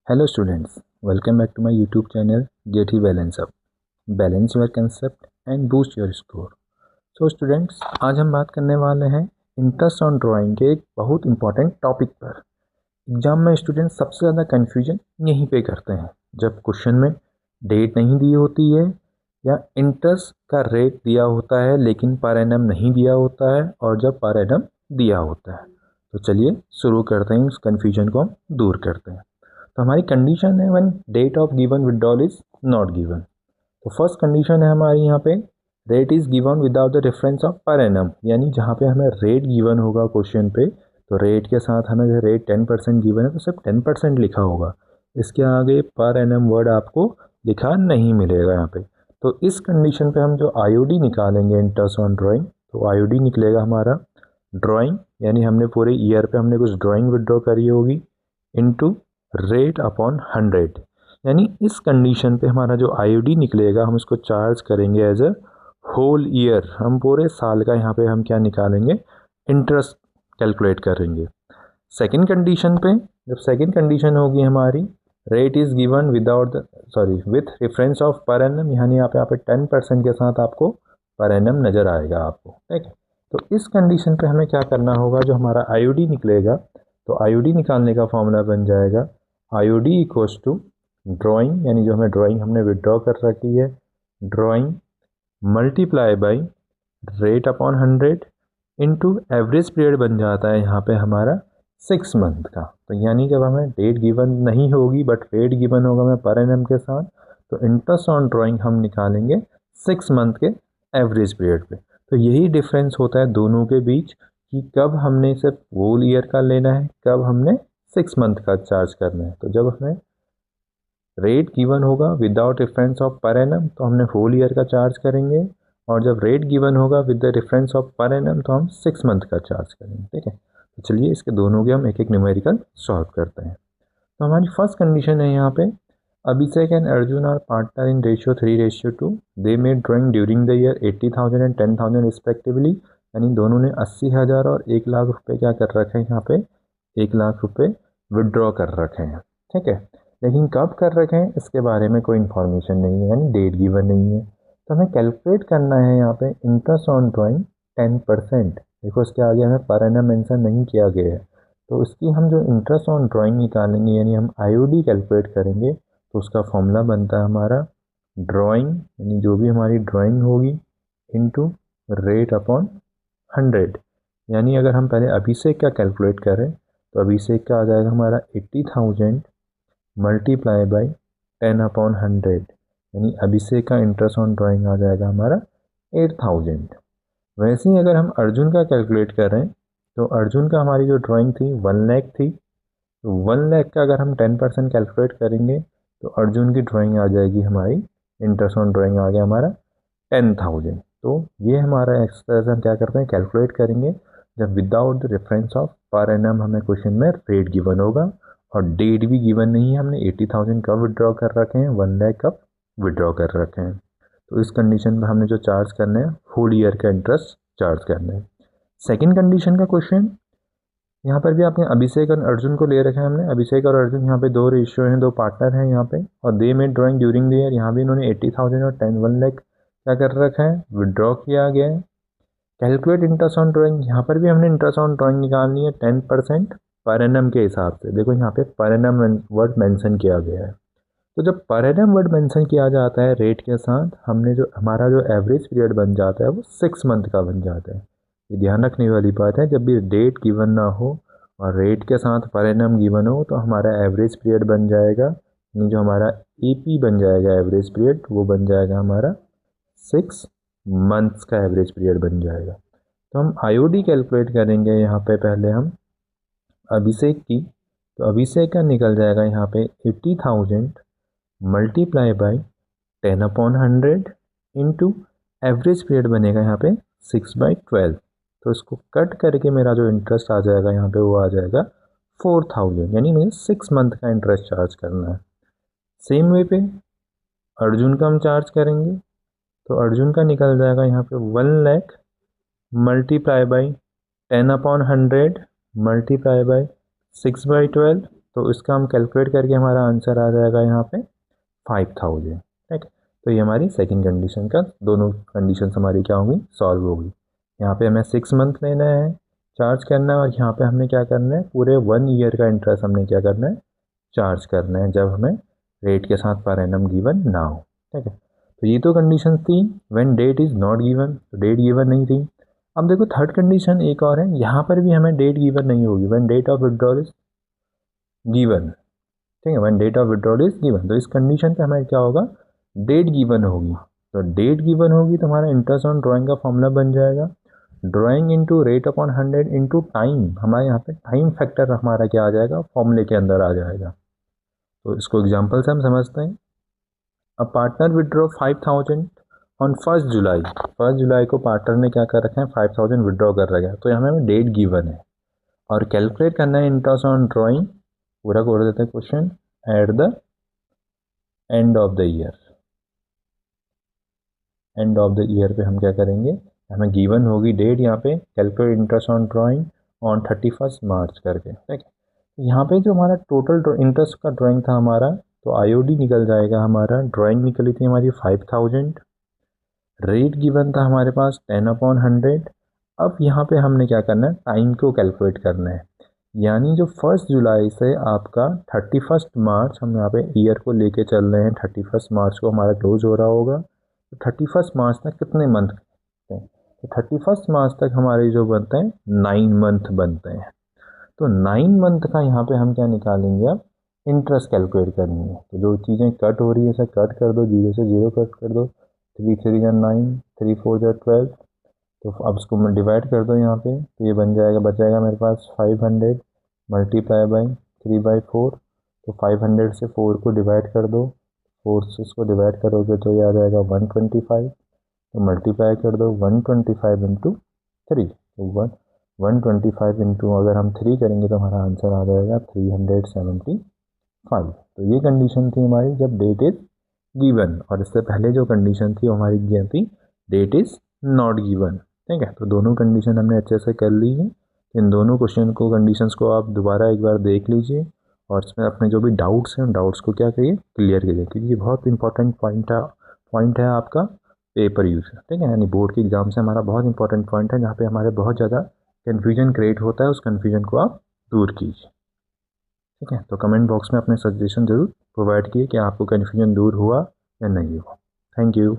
Hello students, welcome back to my YouTube channel Get Balance Up. Balance your concept and boost your score. So students, आज हम बात करने वाले हैं interest on drawing के एक बहुत इंपॉर्टेंट टॉपिक पर। एग्जाम में स्टूडेंट्स सबसे ज़्यादा कन्फ्यूजन यहीं पे करते हैं जब क्वेश्चन में डेट नहीं दी होती है या इंटरेस्ट का रेट दिया होता है लेकिन पर एनम नहीं दिया होता है और जब पर एनम दिया होता है। तो चलिए शुरू करते हैं, इस कन्फ्यूजन को हम दूर करते हैं। तो हमारी कंडीशन है when date of given withdrawal is not given. तो फर्स्ट कंडीशन है हमारी यहाँ पे rate is given without the reference of per annum, यानी जहाँ पे हमें रेट गिवन होगा क्वेश्चन पे तो रेट के साथ हमें रेट 10% गिवन है तो सिर्फ 10% लिखा होगा, इसके आगे पर एनम वर्ड आपको लिखा नहीं मिलेगा यहाँ पे। तो इस कंडीशन पे हम जो आईओडी निकालेंगे इंटरेस्ट ऑन ड्राइंग, तो आईओडी निकलेगा हमारा ड्राइंग, यानी हमने पूरे ईयर पे हमने कुछ ड्राइंग विड्रॉ करी होगी इनटू रेट अपॉन 100, यानी इस कंडीशन पे हमारा जो आईओडी निकलेगा हम इसको चार्ज करेंगे एज अ होल ईयर। हम पूरे साल का यहाँ पे हम क्या निकालेंगे, इंटरेस्ट कैलकुलेट करेंगे। सेकंड कंडीशन पे जब सेकंड कंडीशन होगी हमारी rate is given without with reference of per annum, यानी यहाँ पे 10% के साथ आपको पर एनम नज़र आएगा आपको, ठीक है। तो इस कंडीशन पे हमें क्या करना होगा, जो हमारा आईओडी निकलेगा तो आईओडी निकालने का फॉर्मूला बन जाएगा आईओडी इक्वल्स टू ड्राइंग, यानी जो हमें ड्राइंग हमने विड्रॉ कर रखी है drawing multiply by rate upon 100 into average period बन जाता है यहाँ पे हमारा 6 मंथ का। तो यानी जब हमें डेट गिवन नहीं होगी बट रेट गिवन होगा हमें पर एनम के साथ, तो इंटरेस्ट ऑन ड्राइंग हम निकालेंगे 6 मंथ के एवरेज पीरियड पे। तो यही डिफरेंस होता है दोनों के बीच कि कब हमने सिर्फ होल ईयर का लेना है, कब हमने 6 मंथ का चार्ज करना है। तो जब हमें रेट गिवन होगा without reference of per annum तो हमने होल ईयर का चार्ज करेंगे, और जब रेट गिवन होगा with the reference of per annum तो हम 6 मंथ का चार्ज करेंगे, ठीक है। तो चलिए इसके दोनों के हम एक एक न्यूमेरिकल सॉल्व करते हैं। तो हमारी फर्स्ट कंडीशन है यहाँ पे Abhishek and Arjun are partner in ratio 3:2। They made drawing during the year 80,000 and 10,000 respectively, यानी दोनों ने 80,000 और 1 लाख रुपए क्या कर रखे हैं, यहाँ पे 1 लाख रुपए विड्रॉ कर रखे हैं, ठीक है। लेकिन कब कर रखे हैं इसके बारे में कोई इन्फॉर्मेशन नहीं है, यानी डेट गिवन नहीं है। तो हमें कैलकुलेट करना है यहाँ पे इंटरेस्ट ऑन ड्राइंग 10%। देखो इसके आगे हमें पर एनम मेंशन नहीं किया गया है, तो उसकी हम जो इंटरेस्ट ऑन ड्राइंग निकालेंगे यानी हम आईओडी कैलकुलेट करेंगे, तो उसका फॉर्मूला बनता है हमारा ड्राइंग, यानी जो भी हमारी ड्राइंग होगी इनटू रेट अपॉन 100। यानी अगर हम पहले अभिषेक का कैलकुलेट करें तो अभिषेक का आ जाएगा हमारा 80,000 मल्टीप्लाई बाई 10/100, यानी अभिषेक का इंटरेस्ट ऑन ड्राइंग आ जाएगा हमारा 8,000। वैसे ही अगर हम अर्जुन का कैलकुलेट करें तो अर्जुन का हमारी जो ड्राइंग थी 1 लाख थी, तो 1 लाख का अगर हम 10% कैलकुलेट करेंगे तो अर्जुन की ड्राइंग आ जाएगी हमारी इंटरेस्ट ऑन ड्राइंग आ गया हमारा 10,000। तो ये हमारा एक्सरसाइज हम क्या करते हैं कैलकुलेट करेंगे जब without the reference of per annum हमें क्वेश्चन में रेट गिवन होगा और डेट भी गिवन नहीं है। हमने 80,000 कब विड्रॉ कर रखे हैं, 1 लाख कब विड्रॉ कर रखे हैं। तो इस कंडीशन में हमने जो चार्ज करना है फुल ईयर का इंटरेस्ट चार्ज करना है। सेकेंड कंडीशन का क्वेश्चन यहाँ पर भी आपने अभिषेक और अर्जुन को ले रखा है, हमने अभिषेक और अर्जुन यहाँ पे 2 रेशियो हैं, 2 पार्टनर हैं यहाँ पे, और दे made drawing during the year, यहाँ भी इन्होंने 80,000 और 1 लाख क्या कर रखा है विड्रॉ किया गया है। कैलकुलेट इंटरेस्ट ऑन ड्राइंग, यहाँ पर भी हमने इंटरेस्ट ऑन ड्राइंग निकालनी है 10% पर एनम के हिसाब से। देखो यहाँ पे पर एनम वर्ड मेंशन किया गया है, तो जब पर एनम वर्ड मेंशन किया जाता है रेट के साथ हमने जो हमारा जो एवरेज पीरियड बन जाता है वो 6 मंथ का बन जाता है। ये ध्यान रखने वाली बात है, जब भी डेट गिवन ना हो और रेट के साथ पर एनम गिवन हो तो हमारा एवरेज पीरियड बन जाएगा, यानी जो हमारा ईपी बन जाएगा एवरेज पीरियड वो बन जाएगा हमारा 6 मंथ्स का एवरेज पीरियड बन जाएगा। तो हम आईओडी कैलकुलेट करेंगे यहाँ पे पहले हम अभिषेक की, तो अभिषेक का निकल जाएगा यहाँ पे 80,000 multiply by 10/100 into average period बनेगा यहाँ पे 6/12। तो इसको कट करके मेरा जो इंटरेस्ट आ जाएगा यहाँ पे वो आ जाएगा 4,000, यानी मुझे 6 मंथ का इंटरेस्ट चार्ज करना है। सेम वे पे अर्जुन का हम चार्ज करेंगे, तो अर्जुन का निकल जाएगा यहाँ पे 1 lakh multiply by 10/100 multiply by 6/12, तो इसका हम कैलकुलेट करके हमारा आंसर आ जाएगा यहाँ पे 5000। ठीक है, तो ये हमारी सेकंड कंडीशन का, दोनों कंडीशन हमारी क्या होंगी, सॉल्व होगी। यहाँ पे हमें 6 मंथ लेना है, चार्ज करना है, और यहाँ पे हमने क्या करना है, पूरे 1 ईयर का इंटरेस्ट हमने क्या करना है, चार्ज करना है, जब हमें रेट के साथ पर एनम गिवन ना हो। ठीक है, तो ये तो कंडीशन थी when that is not given, तो डेट गिवन नहीं थी। अब देखो थर्ड कंडीशन एक और है, यहाँ पर भी हमें डेट गिवन नहीं होगी, when date of withdrawal is given. ठीक है, when date of withdrawal is given, तो इस कंडीशन पे हमें क्या होगा, डेट गिवन होगी। तो डेट गिवन होगी तो हमारा इंटरेस्ट ऑन ड्राइंग का फॉर्मूला बन जाएगा, drawing into rate upon 100 into time. हमारे यहाँ पे टाइम फैक्टर हमारा क्या आ जाएगा, फॉर्मूले के अंदर आ जाएगा। तो इसको एग्जाम्पल से हम समझते हैं। अ पार्टनर विड्रॉ 5000 ऑन 1 जुलाई। 1 जुलाई को पार्टनर ने क्या कर रखा है, 5000 विड्रॉ कर रखा है, तो यहाँ हमें डेट गिवन है और कैलकुलेट करना है इंटरेस्ट ऑन ड्राइंग, पूरा कर देते हैं question, at the end of the year. End of the year पे हम क्या करेंगे, हमें गिवन होगी डेट, यहाँ पे calculate interest on drawing on 31 मार्च करके। ठीक है, यहाँ पे जो हमारा टोटल इंटरेस्ट का ड्राइंग था हमारा, तो आईओडी निकल जाएगा हमारा, ड्राइंग निकली थी हमारी 5000, रेट गिवन था हमारे पास 10/100। अब यहाँ पे हमने क्या करना है, टाइम को कैलकुलेट करना है, यानी जो 1 जुलाई से आपका 31 मार्च, हम यहाँ पे ईयर को लेके चल रहे हैं, 31 मार्च को हमारा क्लोज हो रहा होगा, तो 31 मार्च तक कितने मंथ बनते हैं, तो 31 मार्च तक हमारे जो बनते हैं 9 मंथ बनते हैं। तो 9 मंथ का यहाँ पे हम क्या निकालेंगे, अब इंटरेस्ट कैलकुलेट करेंगे। तो जो चीज़ें कट हो रही है, इसे कट कर दो, 0 से 0 कट कर दो, 3 3 जा 9, 3 4 जा 12। तो अब इसको मैं डिवाइड कर दो यहाँ पे, तो ये बन जाएगा, बचेगा मेरे पास 500 मल्टीप्लाई बाई 3/4। तो 500 से 4 को डिवाइड कर दो, 4 से इसको डिवाइड करोगे तो ये आ जाएगा 125। तो मल्टीप्लाई कर दो 125 इंटू 3, तो 125 इंटू अगर हम 3 करेंगे तो हमारा आंसर आ जाएगा 375। तो ये कंडीशन थी हमारी जब डेट इज गिवन, और इससे पहले जो कंडीशन थी वो हमारी क्या थी, डेट इज नॉट गिवन। ठीक है, तो दोनों कंडीशन हमने अच्छे से कर ली है। इन दोनों क्वेश्चन को, कंडीशंस को आप दोबारा एक बार देख लीजिए, और इसमें अपने जो भी डाउट्स हैं, डाउट्स को क्या करिए, क्लियर कीजिए, क्योंकि ये बहुत इंपॉर्टेंट पॉइंट है आपका पेपर यूज। ठीक है, यानी बोर्ड के एग्जाम से हमारा बहुत इंपॉर्टेंट पॉइंट है, जहाँ पे हमारे बहुत ज़्यादा कन्फ्यूजन क्रिएट होता है, उस कन्फ्यूजन को आप दूर कीजिए। ठीक है, तो कमेंट बॉक्स में अपने सजेशन जरूर प्रोवाइड किए कि आपको कन्फ्यूजन दूर हुआ या नहीं हुआ। Thank you.